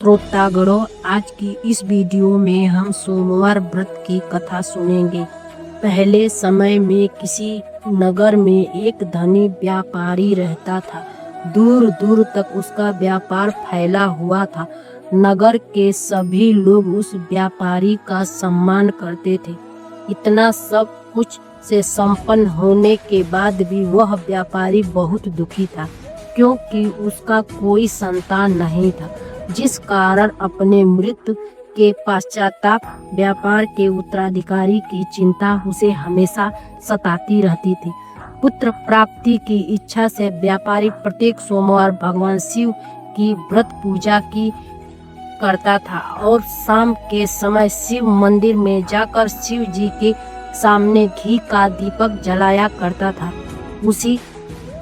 श्रोतागणों, आज की इस वीडियो में हम सोमवार व्रत की कथा सुनेंगे। पहले समय में किसी नगर में एक धनी व्यापारी रहता था। दूर दूर तक उसका व्यापार फैला हुआ था। नगर के सभी लोग उस व्यापारी का सम्मान करते थे। इतना सब कुछ से संपन्न होने के बाद भी वह व्यापारी बहुत दुखी था, क्योंकि उसका कोई संतान नहीं था, जिस कारण अपने मृत्यु के पश्चाताप व्यापार के उत्तराधिकारी की चिंता उसे हमेशा सताती रहती थी। पुत्र प्राप्ति की इच्छा से व्यापारी प्रत्येक सोमवार भगवान शिव की व्रत पूजा की करता था और शाम के समय शिव मंदिर में जाकर शिव जी के सामने घी का दीपक जलाया करता था। उसी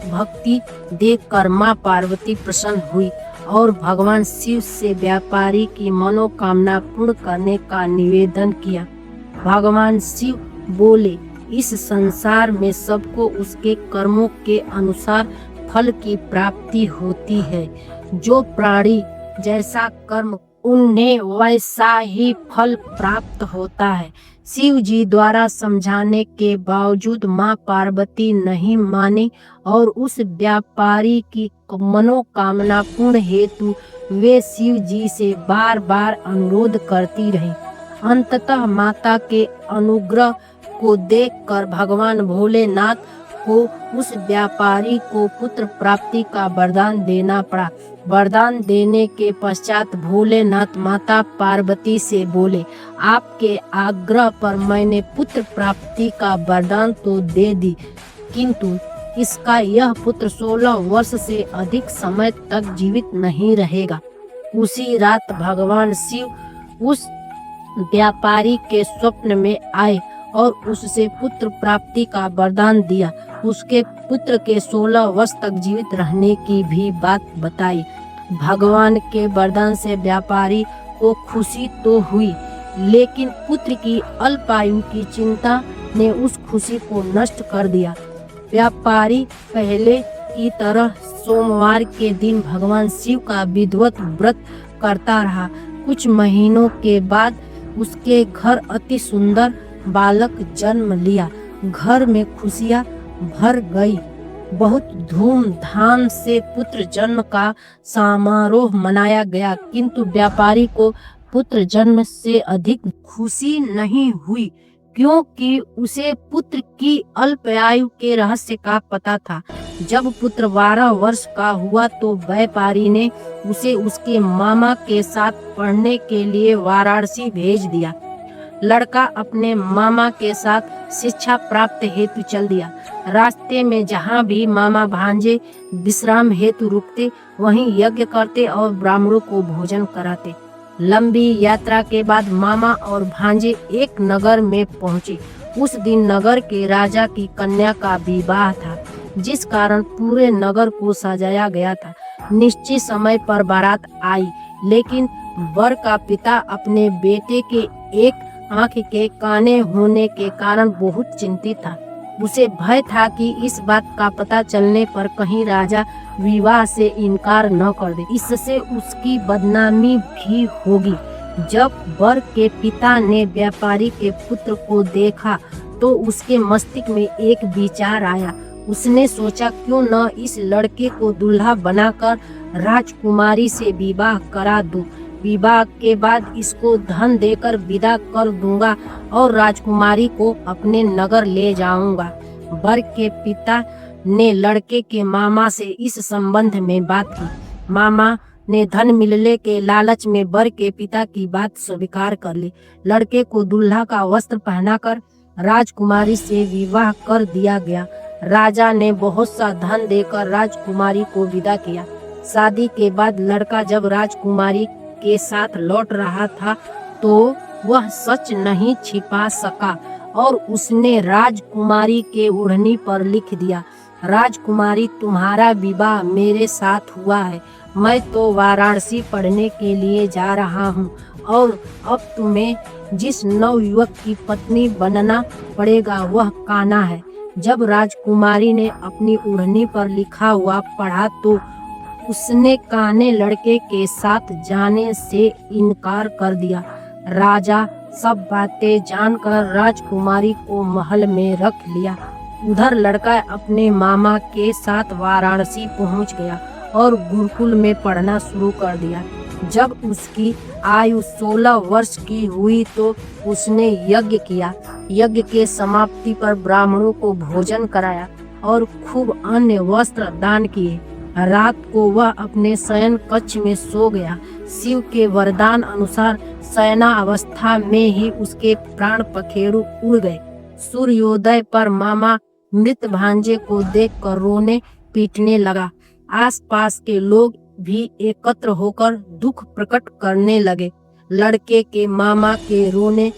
भक्ति देखकर माँ पार्वती प्रसन्न हुई और भगवान शिव से व्यापारी की मनोकामना पूर्ण करने का निवेदन किया। भगवान शिव बोले, इस संसार में सबको उसके कर्मों के अनुसार फल की प्राप्ति होती है। जो प्राणी जैसा कर्म उन्हें वैसा ही फल प्राप्त होता है। शिव जी द्वारा समझाने के बावजूद माँ पार्वती नहीं मानी और उस व्यापारी की मनोकामना पूर्ण हेतु वे शिव जी से बार बार अनुरोध करती रही। अंततः माता के अनुग्रह को देखकर भगवान भोलेनाथ को उस व्यापारी को पुत्र प्राप्ति का वरदान देना पड़ा। वरदान देने के पश्चात भोलेनाथ माता पार्वती से बोले, आपके आग्रह पर मैंने पुत्र प्राप्ति का वरदान तो दे दी, किंतु इसका यह पुत्र 16 वर्ष से अधिक समय तक जीवित नहीं रहेगा। उसी रात भगवान शिव उस व्यापारी के स्वप्न में आए और उससे पुत्र प्राप्ति का वरदान दिया। उसके पुत्र के 16 वर्ष तक जीवित रहने की भी बात बताई। भगवान के वरदान से व्यापारी को खुशी तो हुई, लेकिन पुत्र की अल्पायु की चिंता ने उस खुशी को नष्ट कर दिया। व्यापारी पहले की तरह सोमवार के दिन भगवान शिव का विधिवत व्रत करता रहा। कुछ महीनों के बाद उसके घर अति सुंदर बालक जन्म लिया। घर में खुशियां भर गई। बहुत धूमधाम से पुत्र जन्म का समारोह मनाया गया, किंतु व्यापारी को पुत्र जन्म से अधिक खुशी नहीं हुई, क्योंकि उसे पुत्र की अल्पायु के रहस्य का पता था। जब पुत्र 12 वर्ष का हुआ तो व्यापारी ने उसे उसके मामा के साथ पढ़ने के लिए वाराणसी भेज दिया। लड़का अपने मामा के साथ शिक्षा प्राप्त हेतु चल दिया। रास्ते में जहाँ भी मामा भांजे विश्राम हेतु रुकते, वहीं यज्ञ करते और ब्राह्मणों को भोजन कराते। लंबी यात्रा के बाद मामा और भांजे एक नगर में पहुँचे। उस दिन नगर के राजा की कन्या का विवाह था, जिस कारण पूरे नगर को सजाया गया था। निश्चित समय पर बारात आई, लेकिन वर का पिता अपने बेटे के एक आंख के काने होने के कारण बहुत चिंतित था। उसे भय था कि इस बात का पता चलने पर कहीं राजा विवाह से इनकार न कर दे, इससे उसकी बदनामी भी होगी। जब वर के पिता ने व्यापारी के पुत्र को देखा तो उसके मस्तिष्क में एक विचार आया। उसने सोचा, क्यों न इस लड़के को दूल्हा बनाकर राजकुमारी से विवाह करा दूं। विवाह के बाद इसको धन देकर विदा कर दूंगा और राजकुमारी को अपने नगर ले जाऊंगा। वर के पिता ने लड़के के मामा से इस संबंध में बात की। मामा ने धन मिलने के लालच में वर के पिता की बात स्वीकार कर ली। लड़के को दूल्हा का वस्त्र पहनाकर राजकुमारी से विवाह कर दिया गया। राजा ने बहुत सा धन देकर राजकुमारी को विदा किया। शादी के बाद लड़का जब राजकुमारी के साथ लौट रहा था तो वह सच नहीं छिपा सका और उसने राजकुमारी के ओढ़नी पर लिख दिया, राजकुमारी, तुम्हारा विवाह मेरे साथ हुआ है। मैं तो वाराणसी पढ़ने के लिए जा रहा हूँ और अब तुम्हें जिस नवयुवक की पत्नी बनना पड़ेगा वह कान्हा है। जब राजकुमारी ने अपनी ओढ़नी पर लिखा हुआ पढ़ा तो उसने काने लड़के के साथ जाने से इनकार कर दिया। राजा सब बातें जानकर राजकुमारी को महल में रख लिया। उधर लड़का अपने मामा के साथ वाराणसी पहुंच गया और गुरुकुल में पढ़ना शुरू कर दिया। जब उसकी आयु 16 वर्ष की हुई तो उसने यज्ञ किया। यज्ञ के समाप्ति पर ब्राह्मणों को भोजन कराया और खूब अन्य वस्त्र दान किए। रात को वह अपने शयन कक्ष में सो गया। शिव के वरदान अनुसार शयना अवस्था में ही उसके प्राण पखेरु उड़ गए। सूर्योदय पर मामा मृत भांजे को देखकर रोने पीटने लगा। आसपास के लोग भी एकत्र होकर दुख प्रकट करने लगे। लड़के के मामा के रोने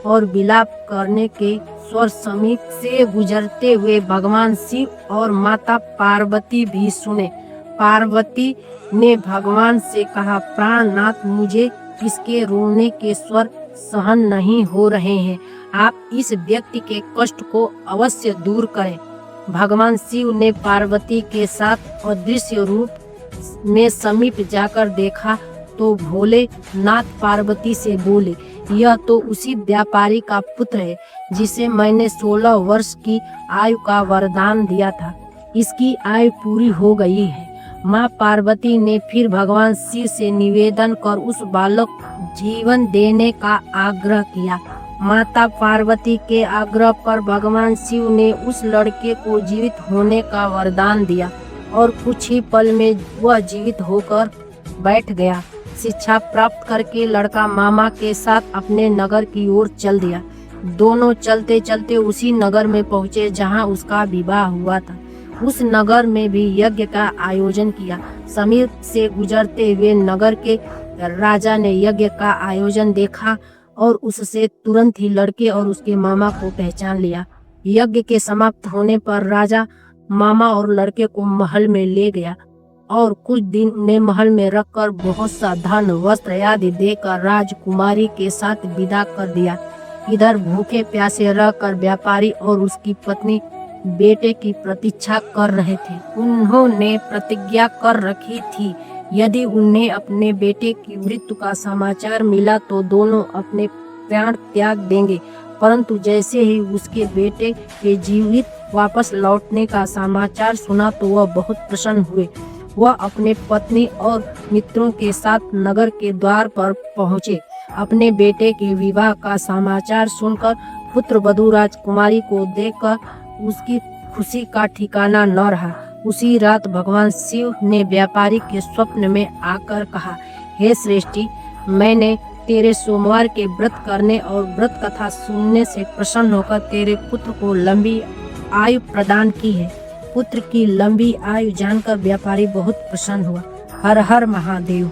और विलाप करने के स्वर समीप से गुजरते हुए भगवान शिव और माता पार्वती भी सुने। पार्वती ने भगवान से कहा, प्राणनाथ, मुझे इसके रोने के स्वर सहन नहीं हो रहे हैं। आप इस व्यक्ति के कष्ट को अवश्य दूर करें। भगवान शिव ने पार्वती के साथ अदृश्य रूप में समीप जाकर देखा तो भोलेनाथ पार्वती से बोले, यह तो उसी व्यापारी का पुत्र है जिसे मैंने 16 वर्ष की आयु का वरदान दिया था। इसकी आयु पूरी हो गई है। माँ पार्वती ने फिर भगवान शिव से निवेदन कर उस बालक जीवन देने का आग्रह किया। माता पार्वती के आग्रह पर भगवान शिव ने उस लड़के को जीवित होने का वरदान दिया और कुछ ही पल में वह जीवित होकर बैठ गया। शिक्षा प्राप्त करके लड़का मामा के साथ अपने नगर की ओर चल दिया। दोनों चलते चलते उसी नगर में पहुँचे जहाँ उसका विवाह हुआ था। उस नगर में भी यज्ञ का आयोजन किया। समीप से गुजरते हुए नगर के राजा ने यज्ञ का आयोजन देखा और उससे तुरंत ही लड़के और उसके मामा को पहचान लिया। यज्ञ के समाप्त होने पर राजा मामा और लड़के को महल में ले गया और कुछ दिन उन्हें महल में रखकर बहुत सा धन वस्त्र आदि देकर राजकुमारी के साथ विदा कर दिया। इधर भूखे प्यासे रहकर व्यापारी और उसकी पत्नी बेटे की प्रतीक्षा कर रहे थे। उन्होंने प्रतिज्ञा कर रखी थी, यदि उन्हें अपने बेटे की मृत्यु का समाचार मिला तो दोनों अपने प्राण त्याग देंगे। परंतु जैसे ही उसके बेटे के जीवित वापस लौटने का समाचार सुना तो वह बहुत प्रसन्न हुए। वह अपने पत्नी और मित्रों के साथ नगर के द्वार पर पहुँचे। अपने बेटे के विवाह का समाचार सुनकर पुत्र वधू राजकुमारी को देखकर उसकी खुशी का ठिकाना न रहा। उसी रात भगवान शिव ने व्यापारी के स्वप्न में आकर कहा, हे श्रेष्ठी, मैंने तेरे सोमवार के व्रत करने और व्रत कथा सुनने से प्रसन्न होकर तेरे पुत्र को लंबी आयु प्रदान की है। पुत्र की लंबी आयु जानकर व्यापारी बहुत प्रसन्न हुआ। हर हर महादेव।